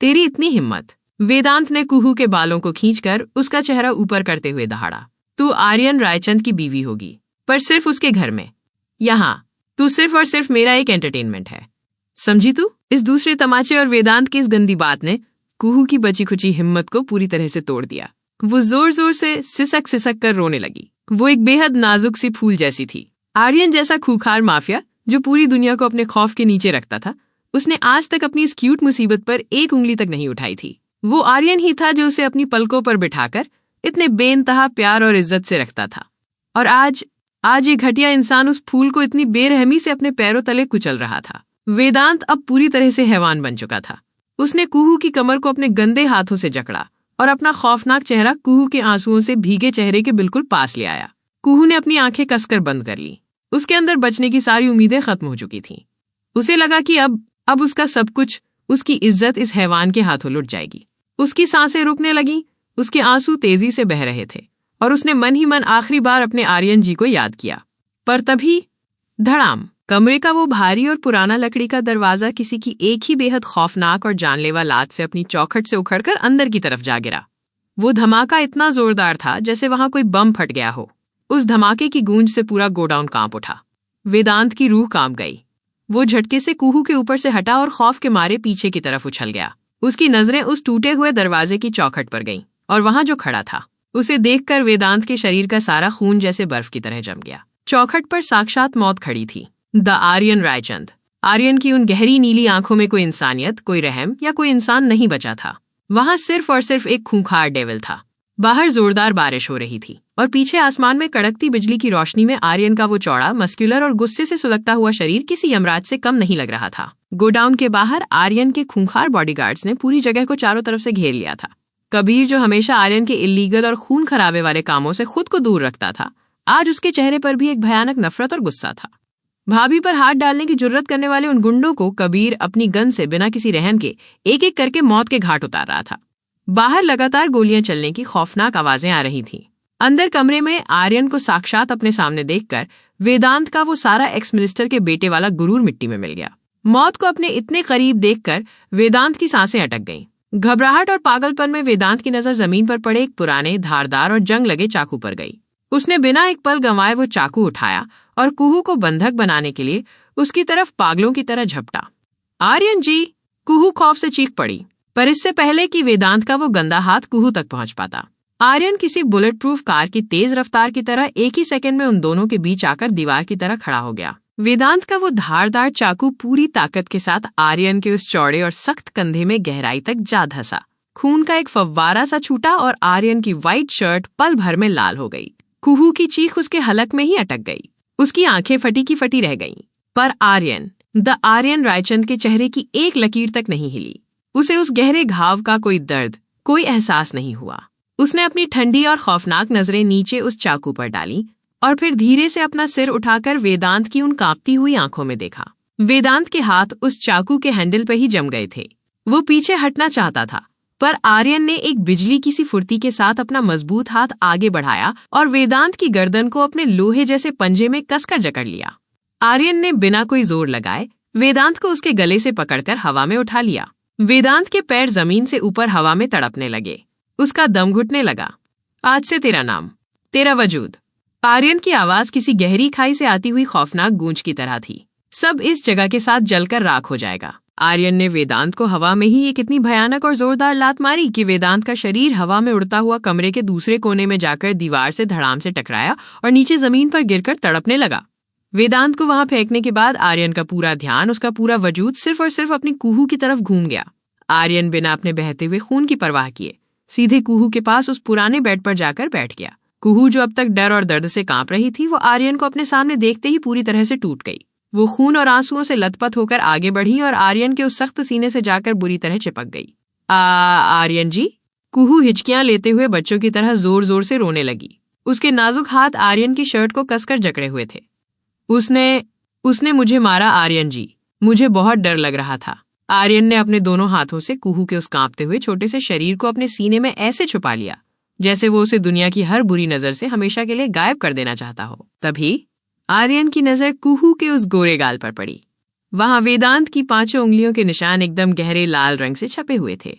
Speaker 1: तेरी इतनी हिम्मत! वेदांत ने कुहू के बालों को खींचकर उसका चेहरा ऊपर करते हुए दहाड़ा। तू आर्यन रायचंद की बीवी होगी, पर सिर्फ उसके घर में। यहाँ तू सिर्फ और सिर्फ मेरा एक एंटरटेनमेंट है, समझी तू? इस दूसरे तमाचे और वेदांत की इस गंदी बात ने कुहू की बची खुची हिम्मत को पूरी तरह से तोड़ दिया। वो जोर जोर से सिसक सिसक कर रोने लगी। वो एक बेहद नाजुक सी फूल जैसी थी। आर्यन जैसा खूंखार माफिया जो पूरी दुनिया को अपने खौफ के नीचे रखता था, उसने आज तक अपनी इस क्यूट मुसीबत पर एक उंगली तक नहीं उठाई थी। वो आर्यन ही था जो उसे अपनी पलकों पर बिठाकर इतने बेइंतहा प्यार और इज्जत से रखता था। और आज ये घटिया इंसान उस फूल को इतनी बेरहमी से अपने पैरों तले कुचल रहा था। वेदांत अब पूरी तरह से हैवान बन चुका था। उसने कुहू की कमर को अपने गंदे हाथों से जकड़ा और अपना खौफनाक चेहरा कुहू के आंसुओं से भीगे चेहरे के बिल्कुल पास ले आया। कुहू ने अपनी आंखें कसकर बंद कर ली। उसके अंदर बचने की सारी उम्मीदें खत्म हो चुकी थीं। उसे लगा कि अब उसका सब कुछ, उसकी इज्जत इस हैवान के हाथों लुट जाएगी। उसकी सांसें रुकने लगीं, उसके आंसू तेजी से बह रहे थे और उसने मन ही मन आखिरी बार अपने आर्यन जी को याद किया। पर तभी धड़ाम, कमरे का वो भारी और पुराना लकड़ी का दरवाजा किसी की एक ही बेहद खौफनाक और जानलेवा लात से अपनी चौखट से उखड़कर अंदर की तरफ जा गिरा। वो धमाका इतना जोरदार था जैसे वहां कोई बम फट गया हो। उस धमाके की गूंज से पूरा गोडाउन कांप उठा। वेदांत की रूह कांप गई। वो झटके से कुहू के ऊपर से हटा और खौफ के मारे पीछे की तरफ उछल गया। उसकी नजरें उस टूटे हुए दरवाजे की चौखट पर गईं और वहां जो खड़ा था उसे देखकर वेदांत के शरीर का सारा खून जैसे बर्फ की तरह जम गया। चौखट पर साक्षात मौत खड़ी थी। द आर्यन रायचंद। आर्यन की उन गहरी नीली आंखों में कोई इंसानियत, कोई रहम या कोई इंसान नहीं बचा था। वहां सिर्फ और सिर्फ एक खूंखार डेविल था। बाहर जोरदार बारिश हो रही थी और पीछे आसमान में कड़कती बिजली की रोशनी में आर्यन का वो चौड़ा, मस्कुलर और गुस्से से सुलगता हुआ शरीर किसी यमराज से कम नहीं लग रहा था। गोडाउन के बाहर आर्यन के खूंखार बॉडीगार्ड्स ने पूरी जगह को चारों तरफ से घेर लिया था। कबीर, जो हमेशा आर्यन के इल्लीगल और खून खराबे वाले कामों से खुद को दूर रखता था, आज उसके चेहरे पर भी एक भयानक नफरत और गुस्सा था। भाभी पर हाथ डालने की जुर्रत करने वाले उन गुंडों को कबीर अपनी गन से बिना किसी रहम के एक एक करके मौत के घाट उतार रहा था। बाहर लगातार गोलियां चलने की खौफनाक आवाजें आ रही थीं। अंदर कमरे में आर्यन को साक्षात अपने सामने देखकर वेदांत का वो सारा एक्स मिनिस्टर के बेटे वाला गुरूर मिट्टी में मिल गया। मौत को अपने इतने करीब देखकर वेदांत की सांसें अटक गईं। घबराहट और पागलपन में वेदांत की नजर जमीन पर पड़े एक पुराने, धारदार और जंग लगे चाकू पर गई। उसने बिना एक पल गंवाए वो चाकू उठाया और कुहू को बंधक बनाने के लिए उसकी तरफ पागलों की तरह झपटा। आर्यन जी! कुहू खौफ से चीख पड़ी, पर इससे पहले कि वेदांत का वो गंदा हाथ कुहू तक पहुंच पाता, आर्यन किसी बुलेट प्रूफ कार की तेज रफ्तार की तरह एक ही सेकंड में उन दोनों के बीच आकर दीवार की तरह खड़ा हो गया। वेदांत का वो धारदार चाकू पूरी ताकत के साथ आर्यन के उस चौड़े और सख्त कंधे में गहराई तक जा धंसा। खून का एक फव्वारा सा छूटा और आर्यन की व्हाइट शर्ट पल भर में लाल हो गई। कुहू की चीख उसके हलक में ही अटक गई। उसकी आंखें फटी की फटी रह गईं। पर द आर्यन रायचंद के चेहरे की एक लकीर तक नहीं हिली। उसे उस गहरे घाव का कोई दर्द, कोई एहसास नहीं हुआ। उसने अपनी ठंडी और खौफनाक नजरें नीचे उस चाकू पर डाली और फिर धीरे से अपना सिर उठाकर वेदांत की उन कांपती हुई आंखों में देखा। वेदांत के हाथ उस चाकू के हैंडल पर ही जम गए थे। वो पीछे हटना चाहता था, पर आर्यन ने एक बिजली की सी फुर्ती के साथ अपना मजबूत हाथ आगे बढ़ाया और वेदांत की गर्दन को अपने लोहे जैसे पंजे में कसकर जकड़ लिया। आर्यन ने बिना कोई जोर लगाए वेदांत को उसके गले से पकड़कर हवा में उठा लिया। वेदांत के पैर जमीन से ऊपर हवा में तड़पने लगे। उसका दम घुटने लगा। आज से तेरा नाम, तेरा वजूद। आर्यन की आवाज किसी गहरी खाई से आती हुई खौफनाक गूंज की तरह थी। सब इस जगह के साथ जलकर राख हो जाएगा। आर्यन ने वेदांत को हवा में ही एक इतनी भयानक और जोरदार लात मारी कि वेदांत का शरीर हवा में उड़ता हुआ कमरे के दूसरे कोने में जाकर दीवार से धड़ाम से टकराया और नीचे जमीन पर गिरकर तड़पने लगा। वेदांत को वहां फेंकने के बाद आर्यन का पूरा ध्यान, उसका पूरा वजूद सिर्फ और सिर्फ अपनी कुहू की तरफ घूम गया। आर्यन बिना अपने बहते हुए खून की परवाह किए सीधे कुहू के पास उस पुराने बेड पर जाकर बैठ गया। कुहू, जो अब तक डर और दर्द से कांप रही थी, वो आर्यन को अपने सामने देखते ही पूरी तरह से टूट गई। वो खून और आंसुओं से लथपथ होकर आगे बढ़ी और आर्यन के उस सख्त सीने से जाकर बुरी तरह चिपक गई। आर्यन जी! कुहू हिचकियां लेते हुए बच्चों की तरह जोर जोर से रोने लगी। उसके नाजुक हाथ आर्यन की शर्ट को कसकर जकड़े हुए थे। उसने मुझे मारा आर्यन जी। मुझे बहुत डर लग रहा था। आर्यन ने अपने दोनों हाथों से कुहू के उस कांपते हुए छोटे से शरीर को अपने सीने में ऐसे छुपा लिया जैसे वो उसे दुनिया की हर बुरी नजर से हमेशा के लिए गायब कर देना चाहता हो। तभी आर्यन की नजर कुहू के उस गोरे गाल पर पड़ी। वहां वेदांत की 5 उंगलियों के निशान एकदम गहरे लाल रंग से छपे हुए थे।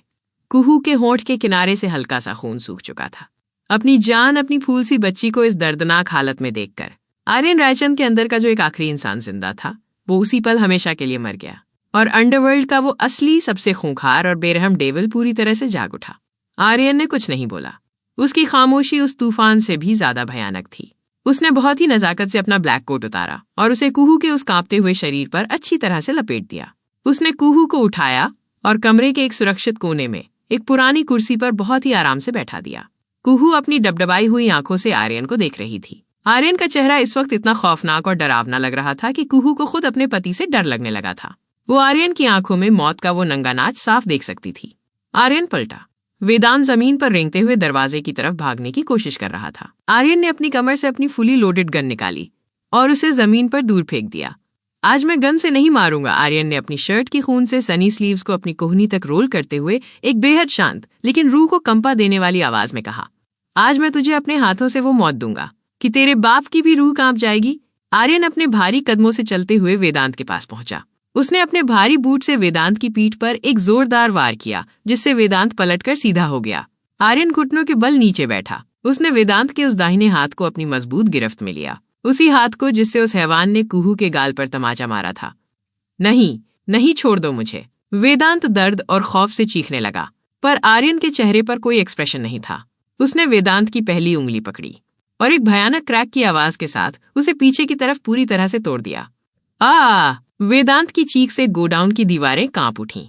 Speaker 1: कुहू के होंठ के किनारे से हल्का सा खून सूख चुका था। अपनी जान, अपनी फूल सी बच्ची को इस दर्दनाक हालत में देखकर आर्यन रायचंद के अंदर का जो एक आखिरी इंसान जिंदा था, वो उसी पल हमेशा के लिए मर गया और अंडरवर्ल्ड का वो असली सबसे खूंखार और बेरहम डेविल पूरी तरह से जाग उठा। आर्यन ने कुछ नहीं बोला। उसकी खामोशी उस तूफान से भी ज्यादा भयानक थी। उसने बहुत ही नजाकत से अपना ब्लैक कोट उतारा और उसे कुहू के उस कांपते हुए शरीर पर अच्छी तरह से लपेट दिया। उसने कुहू को उठाया और कमरे के एक सुरक्षित कोने में एक पुरानी कुर्सी पर बहुत ही आराम से बैठा दिया। कुहू अपनी डबडबाई हुई आंखों से आर्यन को देख रही थी। आर्यन का चेहरा इस वक्त इतना खौफनाक और डरावना लग रहा था कि कुहू को खुद अपने पति से डर लगने लगा था। वो आर्यन की आंखों में मौत का वो नंगा नाच साफ देख सकती थी। आर्यन पलटा। वेदांत जमीन पर रेंगते हुए दरवाजे की तरफ भागने की कोशिश कर रहा था। आर्यन ने अपनी कमर से अपनी फुली लोडेड गन निकाली और उसे जमीन पर दूर फेंक दिया। आज मैं गन से नहीं मारूंगा, आर्यन ने अपनी शर्ट की खून से सनी स्लीव्स को अपनी कोहनी तक रोल करते हुए एक बेहद शांत लेकिन रूह को कंपा देने वाली आवाज में कहा। आज मैं तुझे अपने हाथों से वो मौत दूंगा कि तेरे बाप की भी रूह कांप जाएगी। आर्यन अपने भारी कदमों से चलते हुए वेदांत के पास पहुंचा। उसने अपने भारी बूट से वेदांत की पीठ पर एक जोरदार वार किया, जिससे वेदांत पलटकर सीधा हो गया। आर्यन घुटनों के बल नीचे बैठा। उसने वेदांत के उस दाहिने हाथ को अपनी मजबूत गिरफ्त में लिया, उसी हाथ को जिससे उस हैवान ने कुहू के गाल पर तमाचा मारा था। नहीं, नहीं, छोड़ दो मुझे। वेदांत दर्द और खौफ से चीखने लगा, पर आर्यन के चेहरे पर कोई एक्सप्रेशन नहीं था। उसने वेदांत की पहली उंगली पकड़ी और एक भयानक क्रैक की आवाज के साथ उसे पीछे की तरफ पूरी तरह से तोड़ दिया। वेदांत की चीख से गोडाउन की दीवारें कांप उठीं।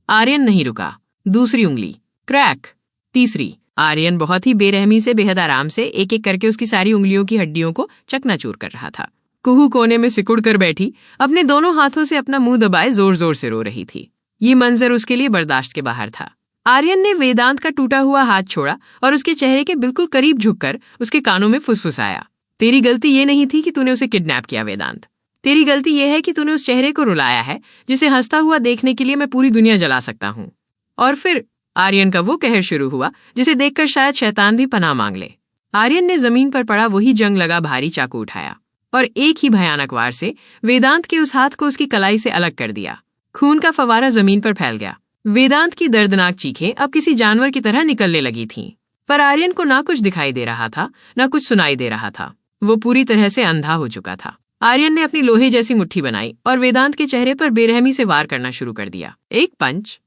Speaker 1: आर्यन नहीं रुका। दूसरी उंगली, क्रैक। तीसरी। आर्यन बहुत ही बेरहमी से बेहद आराम से एक एक करके उसकी सारी उंगलियों की हड्डियों को चकनाचूर कर रहा था। कुहू कोने में सिकुड़ कर बैठी अपने दोनों हाथों से अपना मुंह दबाए जोर जोर से रो रही थी। ये मंजर उसके लिए बर्दाश्त के बाहर था। आर्यन ने वेदांत का टूटा हुआ हाथ छोड़ा और उसके चेहरे के बिल्कुल करीब झुककर उसके कानों में फुसफुसाया। तेरी गलती ये नहीं थी कि तूने उसे किडनैप किया वेदांत। तेरी गलती यह है कि तूने उस चेहरे को रुलाया है जिसे हंसता हुआ देखने के लिए मैं पूरी दुनिया जला सकता हूँ। और फिर आर्यन का वो कहर शुरू हुआ जिसे देखकर शायद शैतान भी पनाह मांग ले। आर्यन ने जमीन पर पड़ा वही जंग लगा भारी चाकू उठाया और एक ही भयानक वार से वेदांत के उस हाथ को उसकी कलाई से अलग कर दिया। खून का फवारा जमीन पर फैल गया। वेदांत की दर्दनाक चीखें अब किसी जानवर की तरह निकलने लगी थीं, पर आर्यन को ना कुछ दिखाई दे रहा था, ना कुछ सुनाई दे रहा था। वो पूरी तरह से अंधा हो चुका था। आर्यन ने अपनी लोहे जैसी मुट्ठी बनाई और वेदांत के चेहरे पर बेरहमी से वार करना शुरू कर दिया। एक पंच,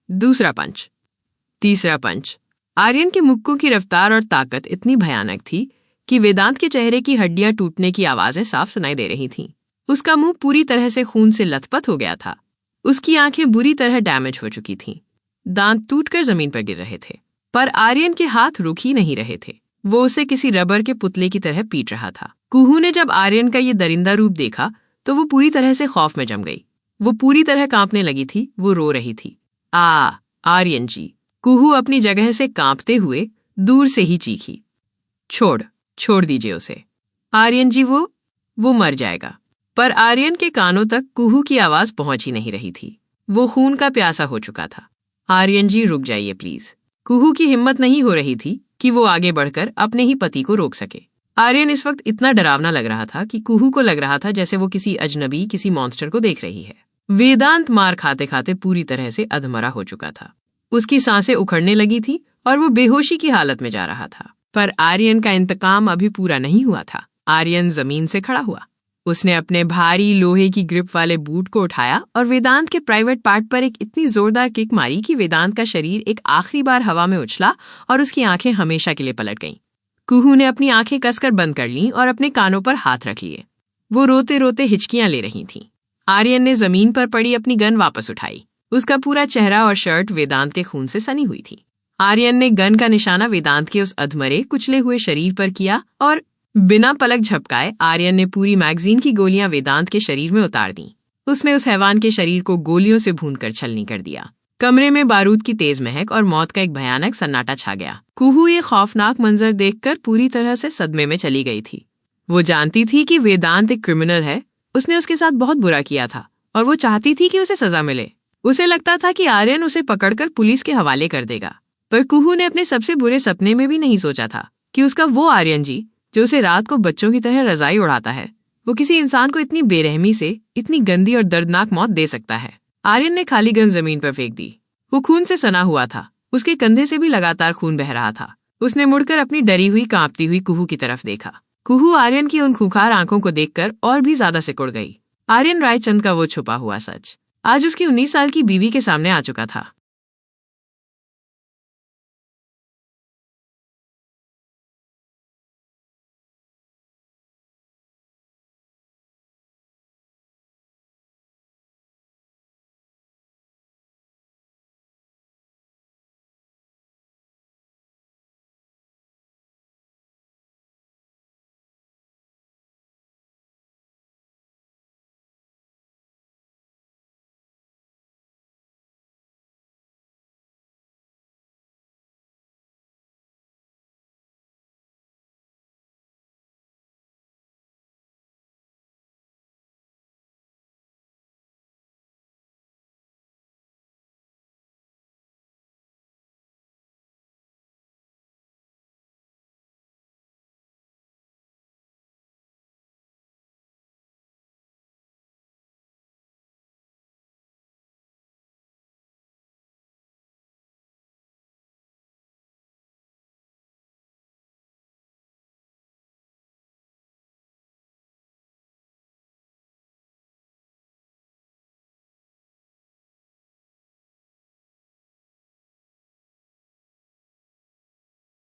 Speaker 1: दूसरा पंच, तीसरा पंच। आर्यन के मुक्कों की रफ्तार और ताकत इतनी भयानक थी कि वेदांत के चेहरे की हड्डियां टूटने की आवाजें साफ सुनाई दे रही थीं। उसका मुंह पूरी तरह से खून से लथपथ हो गया था। उसकी आंखें बुरी तरह डैमेज हो चुकी थीं। दांत टूटकर जमीन पर गिर रहे थे, पर आर्यन के हाथ रुक ही नहीं रहे थे। वो उसे किसी रबर के पुतले की तरह पीट रहा था। कुहू ने जब आर्यन का ये दरिंदा रूप देखा तो वो पूरी तरह से खौफ में जम गई। वो पूरी तरह कांपने लगी थी। वो रो रही थी। आर्यन जी। कुहू अपनी जगह से कांपते हुए दूर से ही चीखी। छोड़ दीजिए उसे। आर्यन जी, वो मर जाएगा। पर आर्यन के कानों तक कुहू की आवाज पहुंच ही नहीं रही थी। वो खून का प्यासा हो चुका था। आर्यन जी, रुक जाइए प्लीज। कुहू की हिम्मत नहीं हो रही थी कि वो आगे बढ़कर अपने ही पति को रोक सके। आर्यन इस वक्त इतना डरावना लग रहा था कि कुहू को लग रहा था जैसे वो किसी अजनबी, किसी मॉन्स्टर को देख रही है। वेदांत मार खाते खाते पूरी तरह से अधमरा हो चुका था। उसकी सांसें उखड़ने लगी थी और वो बेहोशी की हालत में जा रहा था। पर आर्यन का इंतकाम अभी पूरा नहीं हुआ था। आर्यन जमीन से खड़ा हुआ। उसने अपने भारी लोहे की ग्रिप वाले बूट को उठाया और वेदांत के प्राइवेट पार्ट पर एक इतनी जोरदार किक मारी कि वेदांत का शरीर एक आखिरी बार हवा में उछला और उसकी आंखें हमेशा के लिए पलट गईं। कुहू ने अपनी आंखें कसकर बंद कर लीं और अपने कानों पर हाथ रख लिए। वो रोते रोते हिचकियां ले रही थीं। आर्यन ने जमीन पर पड़ी अपनी गन वापस उठाई। उसका पूरा चेहरा और शर्ट वेदांत के खून से सनी हुई थी। आर्यन ने गन का निशाना वेदांत के उस अधमरे, कुचले हुए शरीर पर किया और बिना पलक झपकाए आर्यन ने पूरी मैगजीन की गोलियां वेदांत के शरीर में उतार दी। उसने उस हैवान के शरीर को गोलियों से भूनकर छलनी कर दिया। कमरे में बारूद की तेज महक और मौत का एक भयानक सन्नाटा छा गया। कुहू ये खौफनाक मंजर देखकर पूरी तरह से सदमे में चली गई थी। वो जानती थी कि वेदांत एक क्रिमिनल है। उसने उसके साथ बहुत बुरा किया था और वो चाहती थी कि उसे सजा मिले। उसे लगता था कि आर्यन उसे पकड़कर पुलिस के हवाले कर देगा। पर कुहू ने अपने सबसे बुरे सपने में भी नहीं सोचा था कि उसका वो आर्यन जी जो उसे रात को बच्चों की तरह रजाई उड़ाता है, वो किसी इंसान को इतनी बेरहमी से इतनी गंदी और दर्दनाक मौत दे सकता है। आर्यन ने खाली गन जमीन पर फेंक दी। वो खून से सना हुआ था, उसके कंधे से भी लगातार खून बह रहा था। उसने मुड़कर अपनी डरी हुई कांपती हुई कुहू की तरफ देखा। कुहू आर्यन की उन खूंखार आंखों को देखकर और भी ज्यादा सिकुड़ गई। आर्यन रायचंद का वो छुपा हुआ सच आज उसकी 19 साल की बीवी के सामने आ चुका था।